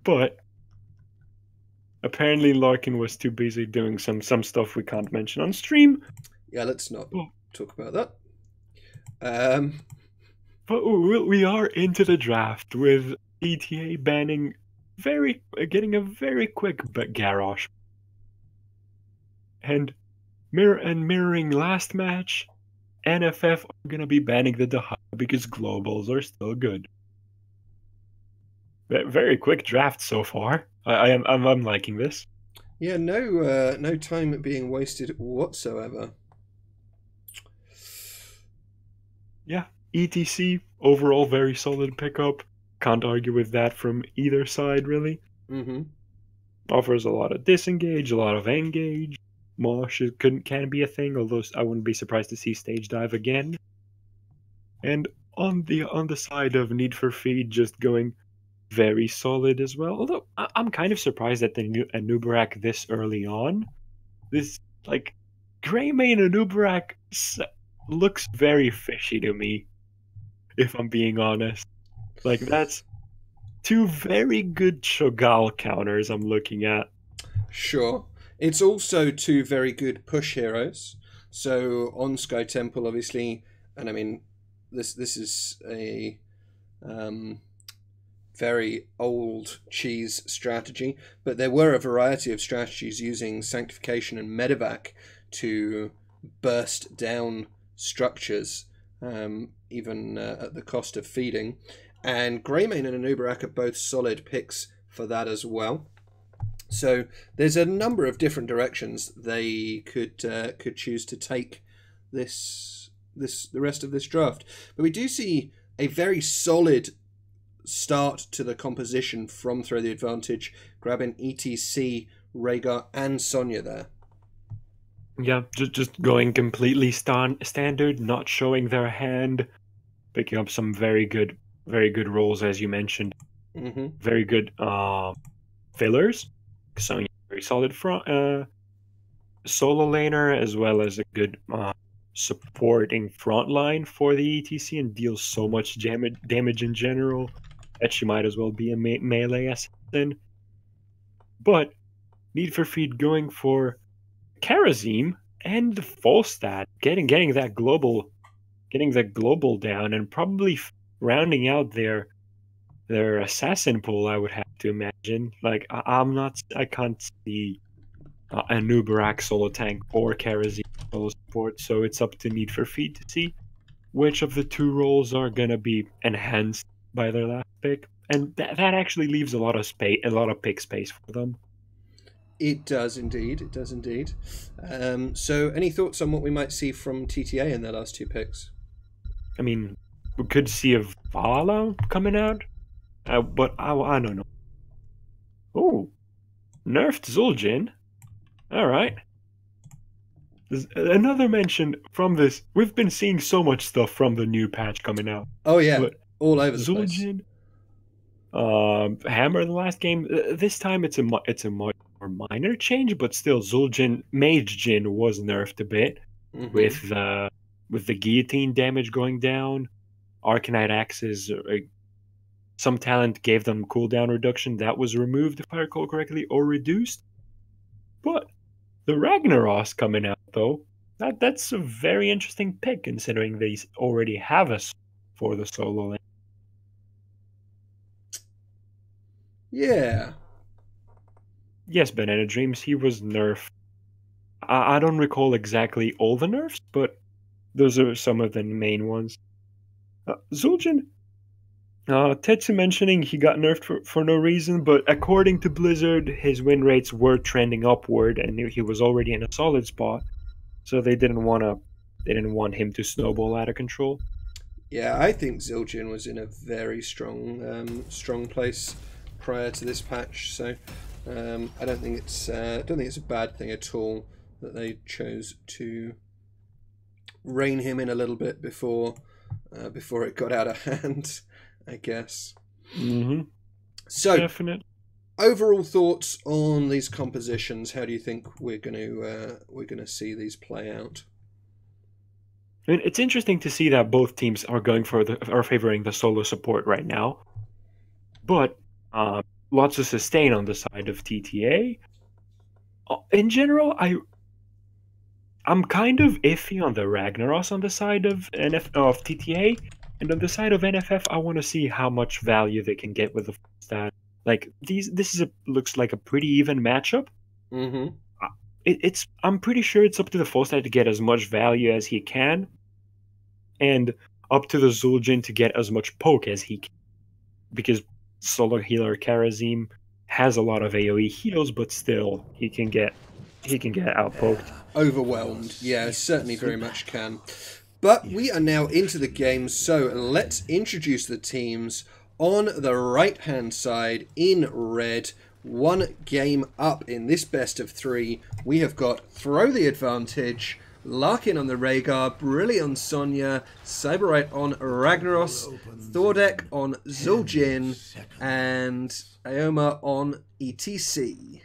but apparently Larkin was too busy doing some stuff we can't mention on stream. Yeah, let's not But, talk about that. Um, but we are into the draft with ETA banning getting a very quick garrosh. And mirroring last match, NFF are gonna be banning the Daha because globals are still good. Very quick draft so far. I'm liking this. yeah, no time being wasted whatsoever. Yeah, ETC overall very solid pickup. Can't argue with that from either side really. Mm-hmm. Offers a lot of disengage, a lot of engage. Mosh can be a thing, although I wouldn't be surprised to see stage dive again. And on the side of Need for Feed, just going very solid as well. Although I'm kind of surprised at the new Anubarak this early on. This like Greymane Anubarak looks very fishy to me, if I'm being honest. Like that's two very good Shogal counters I'm looking at. Sure. It's also two very good push heroes. So on Sky Temple, obviously, and I mean, this is a um, very old cheese strategy, but there were a variety of strategies using Sanctification and Medevac to burst down structures, even at the cost of feeding. And Greymane and Anubarak are both solid picks for that as well. So there's a number of different directions they could choose to take the rest of this draft. But we do see a very solid start to the composition from Throw the Advantage, grabbing ETC, Rhaegar, and Sonya there. Yeah, just going completely standard, not showing their hand, picking up some very good rolls as you mentioned. Mm-hmm. Very good fillers. Sonya very solid front solo laner as well as a good supporting front line for the ETC and deals so much damage in general that she might as well be a melee assassin. But Need for Feed going for Karazim and the Volstad, getting that global down and probably rounding out their assassin pool. I would have to imagine. Like I can't see a Nubarak solo tank or Karazim solo support, so it's up to Need for Feed to see which of the two roles are gonna be enhanced by their last pick, and that actually leaves a lot of pick space for them. It does indeed. It does indeed. So, any thoughts on what we might see from TTA in their last two picks? I mean, we could see a Vala coming out, but I don't know. Oh, nerfed Zul'jin. All right. There's another mention from this. We've been seeing so much stuff from the new patch coming out. Oh yeah, but all over the place. Zul'jin, Hammer in the last game. This time it's a much more minor change, but still Zul'jin Mage Jin was nerfed a bit with the guillotine damage going down. Arcanite axes, some talent gave them cooldown reduction that was removed if I recall correctly, or reduced. But the Ragnaros coming out though, that's a very interesting pick considering they already have us for the solo lane. Yeah. Yes, Banana Dreams, he was nerfed. I don't recall exactly all the nerfs, but those are some of the main ones. Zul'jin, Tetsu mentioning he got nerfed for no reason, but according to Blizzard, his win rates were trending upward, and he was already in a solid spot, so they didn't want him to snowball out of control. Yeah, I think Zul'jin was in a very strong place prior to this patch, so I don't think it's a bad thing at all that they chose to rein him in a little bit before it got out of hand, I guess. Mm-hmm. So, definite. Overall thoughts on these compositions? How do you think we're gonna see these play out? I mean, it's interesting to see that both teams are favoring the solo support right now, but lots of sustain on the side of TTA. In general, I'm kind of iffy on the Ragnaros on the side of of TTA, and on the side of NFF, I want to see how much value they can get with the stat. Like looks like a pretty even matchup. Mm-hmm. I'm pretty sure it's up to the Volstad to get as much value as he can, and up to the Zul'jin to get as much poke as he can, because Solar Healer Karazim has a lot of AoE heals, but still he can get outpoked. Overwhelmed. Yeah, certainly very much can. But we are now into the game, so let's introduce the teams. On the right-hand side, in red, one game up in this best of three, we have got Throw the Advantage, Larkin on the Rhaegar, Brilli on Sonya, Cyberite on Ragnaros, Thordek on Zul'jin, and Aoma on ETC.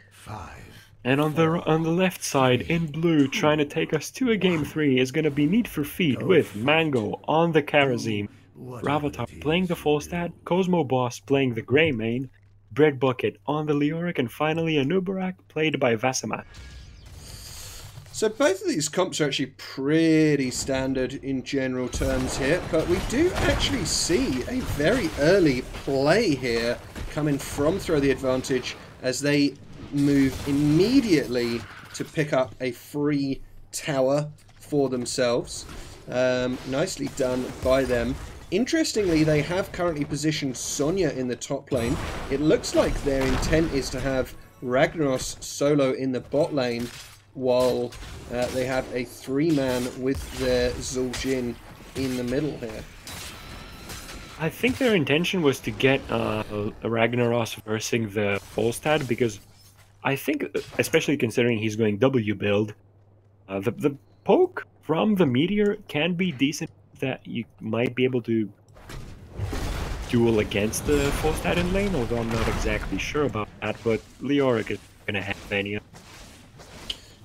And on the left side, in blue, trying to take us to a game 3 is going to be Need for Feed with Mango on the Karazim, Ravatar playing the Volstad, Cosmo Boss playing the Grey Mane, Bread Bucket on the Leoric, and finally Anubarak played by Vasamat. So both of these comps are actually pretty standard in general terms here, but we do actually see a very early play here coming from Throw the Advantage as they move immediately to pick up a free tower for themselves. Nicely done by them. Interestingly, they have currently positioned Sonya in the top lane. It looks like their intent is to have Ragnaros solo in the bot lane while they have a 3-man with their Zul'jin in the middle here. I think their intention was to get Ragnaros versing the Volstad, because I think, especially considering he's going W build, the poke from the Meteor can be decent, that you might be able to duel against the Volstad in lane, although I'm not exactly sure about that, but Leoric is going to have any.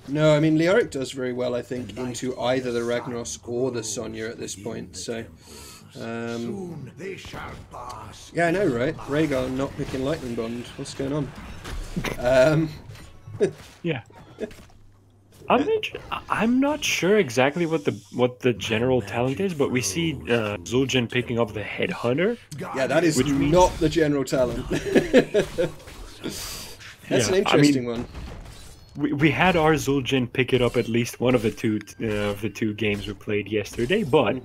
No, I mean, Leoric does very well, I think, into either the Ragnaros or the Sonya at this point, so... yeah, I know, right? Rhaegar not picking Lightning Bond. What's going on? Yeah. I'm not sure exactly what the general talent is, but we see Zul'jin picking up the Headhunter. Yeah, that is not the general talent. That's an interesting one. We had our Zul'jin pick it up at least one of the two games we played yesterday, but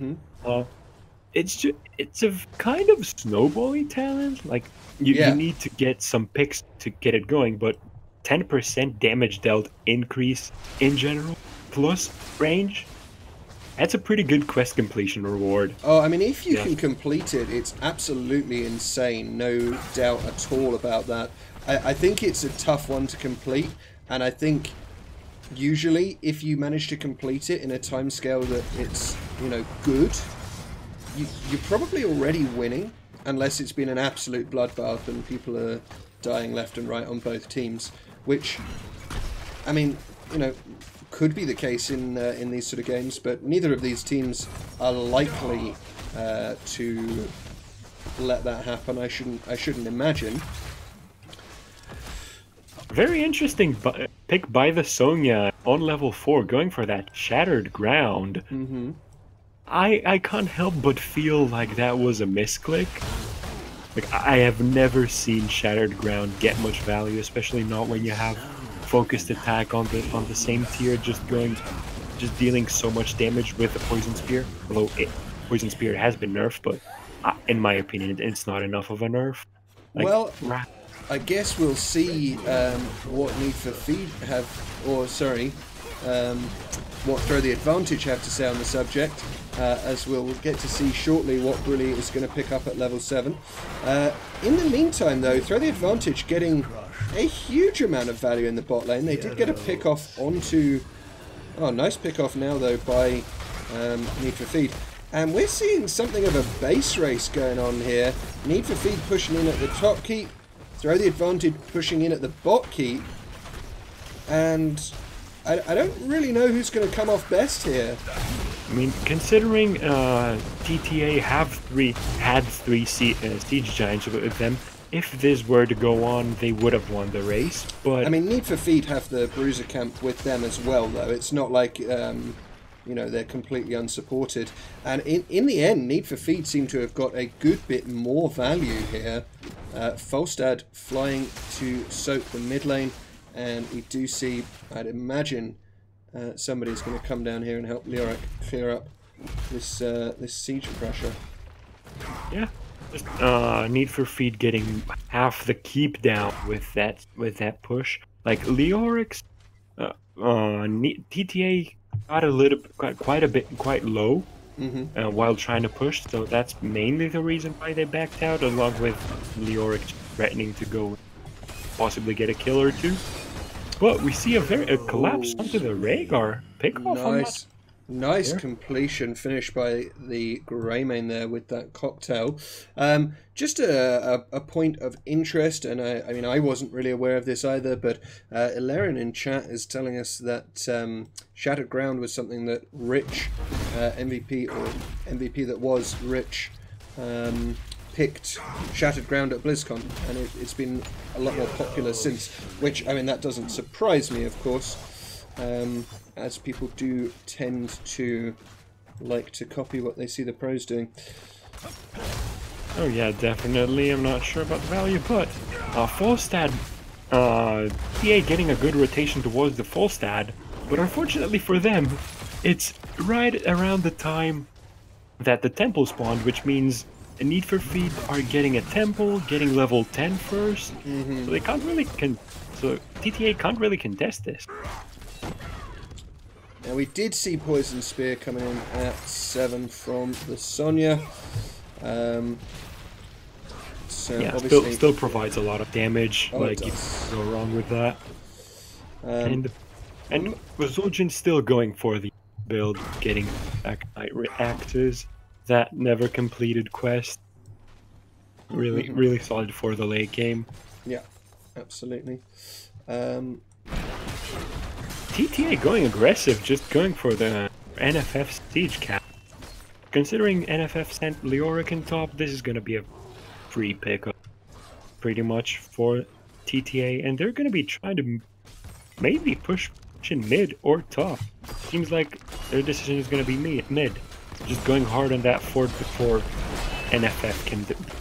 it's a kind of snowbally talent. Like you need to get some picks to get it going, but 10% damage dealt increase in general plus range. That's a pretty good quest completion reward. Oh, I mean, if you can complete it, it's absolutely insane. No doubt at all about that. I think it's a tough one to complete, and I think usually if you manage to complete it in a timescale that it's, you know, good, you're probably already winning, unless it's been an absolute bloodbath and people are dying left and right on both teams, which, I mean, you know, could be the case in these sort of games, but neither of these teams are likely to let that happen. I shouldn't imagine. Very interesting pick by the Sonya on level 4, going for that Shattered Ground. Mm-hmm. I can't help but feel like that was a misclick. Like, I have never seen Shattered Ground get much value, especially not when you have focused attack on the same tier, just dealing so much damage with a Poison Spear. Although Poison Spear has been nerfed, but in my opinion, it's not enough of a nerf. Like, well, I guess we'll see what Need for Feed have, or sorry, what Throw the Advantage have to say on the subject, as we'll get to see shortly what Brilli is going to pick up at level 7. In the meantime, though, Throw the Advantage getting a huge amount of value in the bot lane. They did get a pick off onto... Oh, nice pick off now, though, by Need for Feed. And we're seeing something of a base race going on here. Need for Feed pushing in at the top keep, Throw the Advantage pushing in at the bot keep, and I don't really know who's going to come off best here. I mean, considering TTA had three siege giants with them, if this were to go on, they would have won the race. But I mean, Need for Feed have the Bruiser camp with them as well, though. It's not like, you know, they're completely unsupported. And in the end, Need for Feed seem to have got a good bit more value here. Falstad flying to soak the mid lane, and we do see, I'd imagine, somebody's going to come down here and help Leoric clear up this this siege pressure. yeah, just Need for Feed getting half the keep down with that push. Like Leoric's TTA got a little quite low while trying to push, so that's mainly the reason why they backed out, along with Leoric threatening to go possibly get a kill or two. But we see a collapse onto the Rhaegar pickoff. Nice completion finish by the Greymane there with that cocktail. Just a point of interest, and I mean, I wasn't really aware of this either, but Ilarion in chat is telling us that Shattered Ground was something that Rich, MVP, or MVP that was Rich, picked Shattered Ground at BlizzCon, and it's been a lot more popular since, which, I mean, that doesn't surprise me, of course. As people do tend to like to copy what they see the pros doing. Oh yeah, definitely. I'm not sure about the value, but Falstad, TA getting a good rotation towards the Falstad, but unfortunately for them, it's right around the time that the temple spawned, which means a Need for Feed are getting a temple, getting level 10 first, so they can't really so TTA can't really contest this. Now we did see Poison Spear coming in at 7 from the Sonya. So yeah, obviously still provides a lot of damage. Oh, like you can't go wrong with that. And with Zul'jin still going for the build, getting Akite Reactors, that never completed quest. Really solid for the late game. Yeah, absolutely. TTA going aggressive, just going for the NFF siege cap. Considering NFF sent Leoric in top, this is going to be a free pickup, pretty much, for TTA, and they're going to be trying to maybe push in mid or top. Seems like their decision is going to be mid, just going hard on that fort before NFF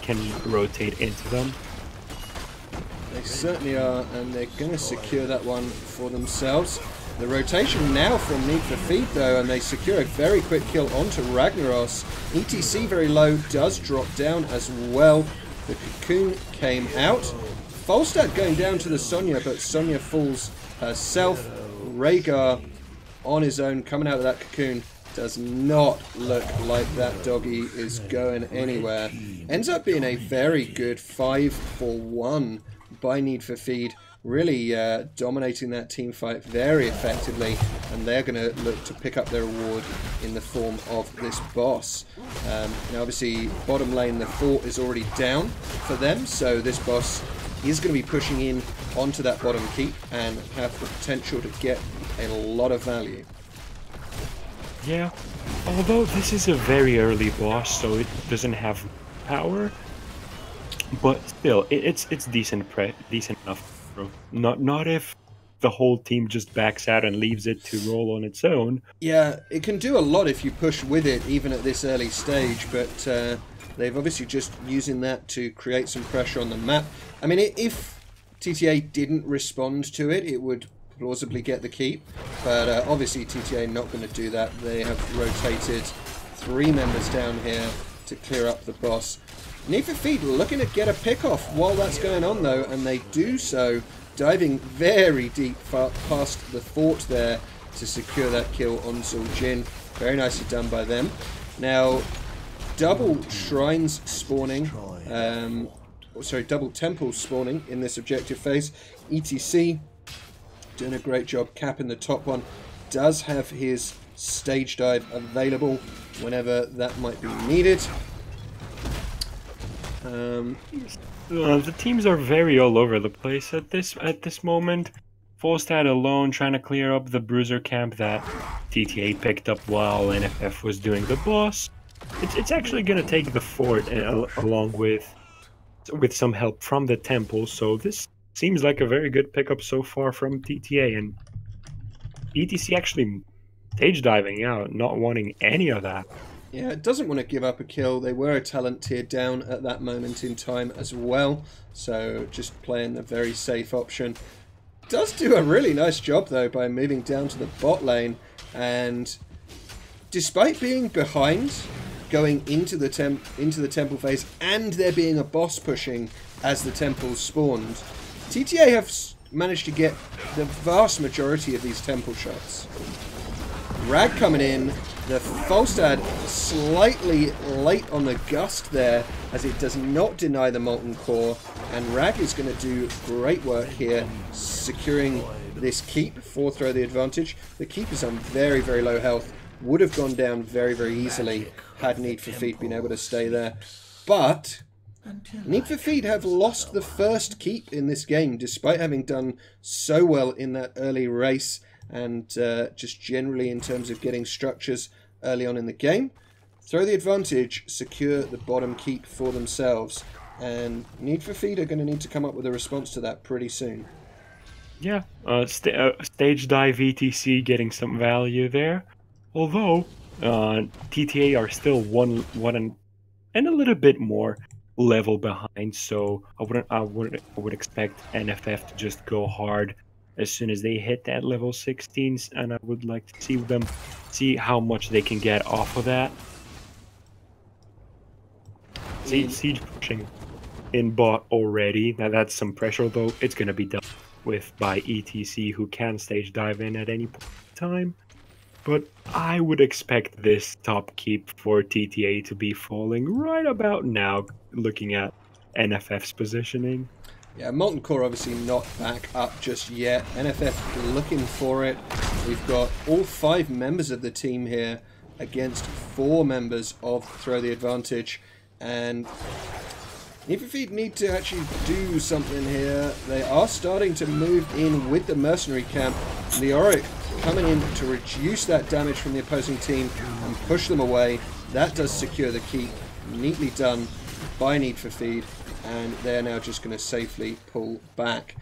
can rotate into them. They certainly are, and they're going to secure that one for themselves. The rotation now from Need for Feed, though, and they secure a very quick kill onto Ragnaros. ETC very low, does drop down as well. The Cocoon came out. Falstad going down to the Sonya, but Sonya falls herself. Rhaegar on his own, coming out of that Cocoon. Does not look like that doggy is going anywhere. Ends up being a very good 5-for-1 by Need for Feed. Really dominating that team fight very effectively, and they're going to look to pick up their reward in the form of this boss. Now obviously bottom lane, the fort is already down for them, so this boss is going to be pushing in onto that bottom keep and have the potential to get a lot of value. Yeah, although this is a very early boss, so it doesn't have power, but still, it's decent enough. Not if the whole team just backs out and leaves it to roll on its own. Yeah, it can do a lot if you push with it, even at this early stage, but they've obviously just using that to create some pressure on the map. I mean, if TTA didn't respond to it, it would plausibly get the keep, but obviously TTA not going to do that. They have rotated 3 members down here to clear up the boss. Need for Feed looking to get a pick off while that's going on, though, and they do so, diving very deep past the fort there to secure that kill on Zul'jin. Very nicely done by them. Now, double shrines spawning, double temples spawning in this objective phase. ETC doing a great job capping the top one. Does have his stage dive available whenever that might be needed. The teams are very all over the place at this moment. Falstad alone trying to clear up the Bruiser camp that TTA picked up while NFF was doing the boss. It's actually going to take the fort along with with some help from the temple. So this seems like a very good pickup so far from TTA, and ETC actually stage diving out, not wanting any of that. Yeah, it doesn't want to give up a kill. They were a talent tier down at that moment in time as well, so just playing the very safe option. Does do a really nice job though by moving down to the bot lane, and despite being behind going into the temple phase and there being a boss pushing as the temples spawned, TTA have managed to get the vast majority of these temple shots. Rag coming in, the Falstad slightly late on the gust there, as it does not deny the Molten Core, and Rag is going to do great work here, securing this keep for Throw the Advantage. The keep is on very, very low health, would have gone down very, very easily had Need for Feed been able to stay there. But Need for Feed have lost the first keep in this game, despite having done so well in that early race, and just generally in terms of getting structures early on in the game. Throw the Advantage, secure the bottom keep for themselves, and Need for Feed are going to need to come up with a response to that pretty soon. Yeah, stage dive ETC getting some value there, although TTA are still one and a little bit more level behind, so I would expect NFF to just go hard as soon as they hit that level 16s, and I would like to see them see how much they can get off of that. Siege pushing in bot already. Now that's some pressure, though. It's going to be dealt with by ETC, who can stage dive in at any point in time. But I would expect this top keep for TTA to be falling right about now, looking at NFF's positioning. Yeah, Molten Core obviously not back up just yet. NFF looking for it. We've got all 5 members of the team here against 4 members of Throw the Advantage. And Need for Feed need to actually do something here. They are starting to move in with the mercenary camp. Leoric coming in to reduce that damage from the opposing team and push them away. That does secure the keep. Neatly done by Need for Feed. And they're now just going to safely pull back.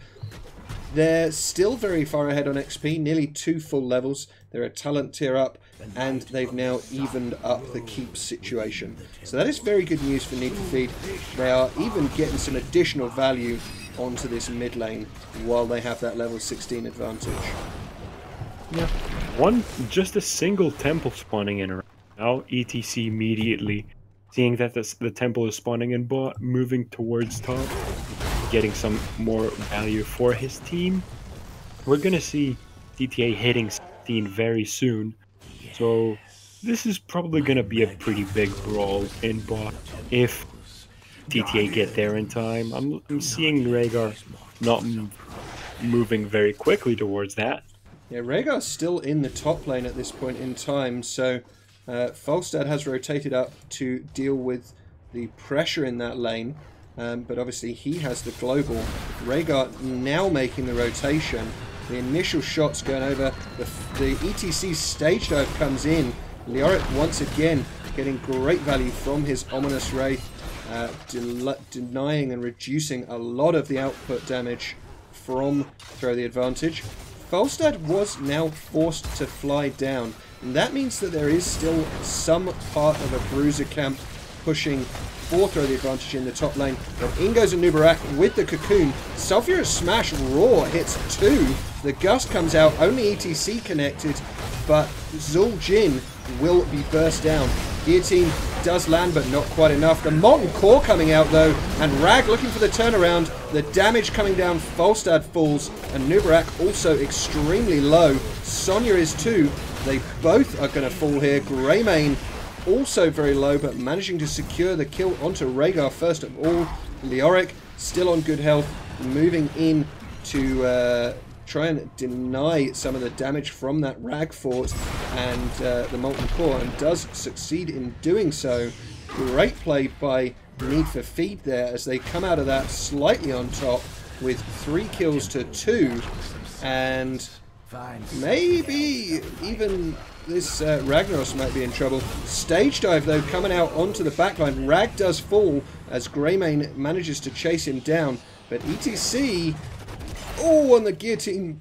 They're still very far ahead on XP, nearly 2 full levels. They're a talent tier up, and they've now evened up the keep situation. So that is very good news for Need for Feed. They are even getting some additional value onto this mid lane while they have that level 16 advantage. Yeah, just a single temple spawning in right now. ETC immediately seeing that the temple is spawning in bot, moving towards top, getting some more value for his team. We're gonna see TTA hitting 16 very soon, so this is probably gonna be a pretty big brawl in bot if TTA get there in time. I'm seeing Rhaegar not moving very quickly towards that. Yeah, Rhaegar's still in the top lane at this point in time, so Falstad has rotated up to deal with the pressure in that lane, but obviously he has the global. Rhaegar now making the rotation. The initial shots going over. The ETC stage dive comes in. Leoric once again getting great value from his Ominous Wraith, denying and reducing a lot of the output damage from Throw the Advantage. Falstad was now forced to fly down, and that means that there is still some part of a Bruiser camp pushing for Throw the Advantage in the top lane. But in goes a Nubarak with the Cocoon. Sulfurous Smash Raw hits 2. The Gust comes out, only ETC connected, but Zul Jin will be burst down. Guillotine does land, but not quite enough. The Molten Core coming out, though, and Rag looking for the turnaround. The damage coming down, Falstad falls, and Nubarak also extremely low. Sonya is too. They both are going to fall here. Greymane also very low, but managing to secure the kill onto Rhaegar first of all. Leoric still on good health, moving in to try and deny some of the damage from that Rag Fort and the Molten Core, and does succeed in doing so. Great play by Need for Feed there as they come out of that slightly on top with 3 kills to 2, and maybe even this Ragnaros might be in trouble. Stage dive though coming out onto the backline. Rag does fall. as Greymane manages to chase him down. But ETC, oh, on the guillotine,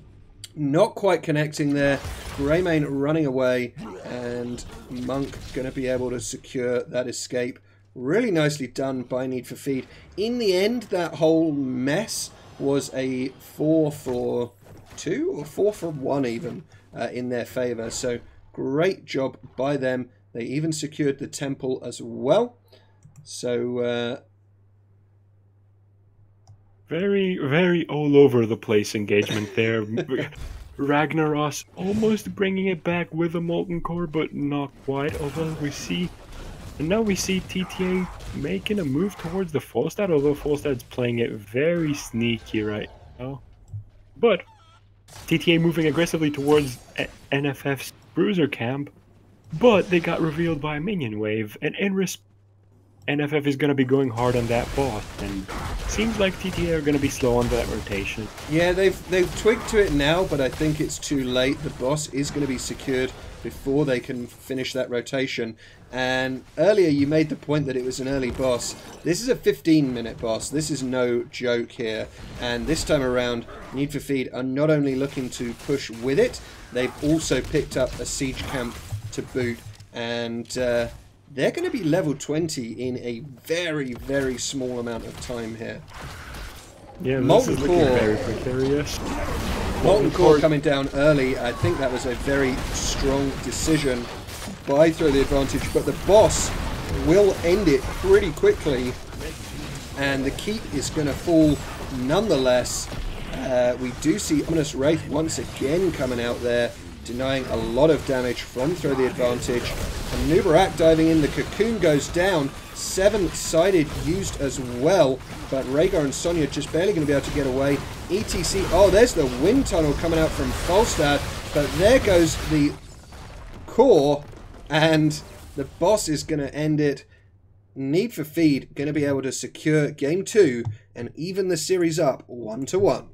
not quite connecting there. Greymane running away, and Monk going to be able to secure that escape. Really nicely done by Need for Feed. In the end, that whole mess was a 4 for 2 or 4 for 1 even in their favour. So great job by them. They even secured the temple as well. So very, very all over the place engagement there. Ragnaros almost bringing it back with a Molten Core, but not quite. Although we see, and now we see TTA making a move towards the Falstad, although Falstad's playing it very sneaky right now. But TTA moving aggressively towards NFF's bruiser camp, but they got revealed by a minion wave, and in response, NFF is going to be going hard on that boss, and seems like TTA are going to be slow on that rotation. Yeah, they've twigged to it now, but I think it's too late. The boss is going to be secured before they can finish that rotation. And earlier you made the point that it was an early boss. This is a 15-minute boss. This is no joke here. And this time around, Need for Feed are not only looking to push with it, they've also picked up a siege camp to boot. And they're going to be level 20 in a very, very small amount of time here. Yeah, Molten this is Core, looking very precarious. Molten Core coming down early. I think that was a very strong decision by Throw the Advantage, but the boss will end it pretty quickly, and the keep is going to fall nonetheless. We do see Ominous Wraith once again coming out there, denying a lot of damage from Throw the Advantage. And Nubarak diving in, the cocoon goes down. 7-sided used as well, but Rhaegar and Sonya just barely going to be able to get away. ETC, oh, there's the wind tunnel coming out from Falstad, but there goes the core, and the boss is going to end it. Need for Feed going to be able to secure game 2 and even the series up 1-1.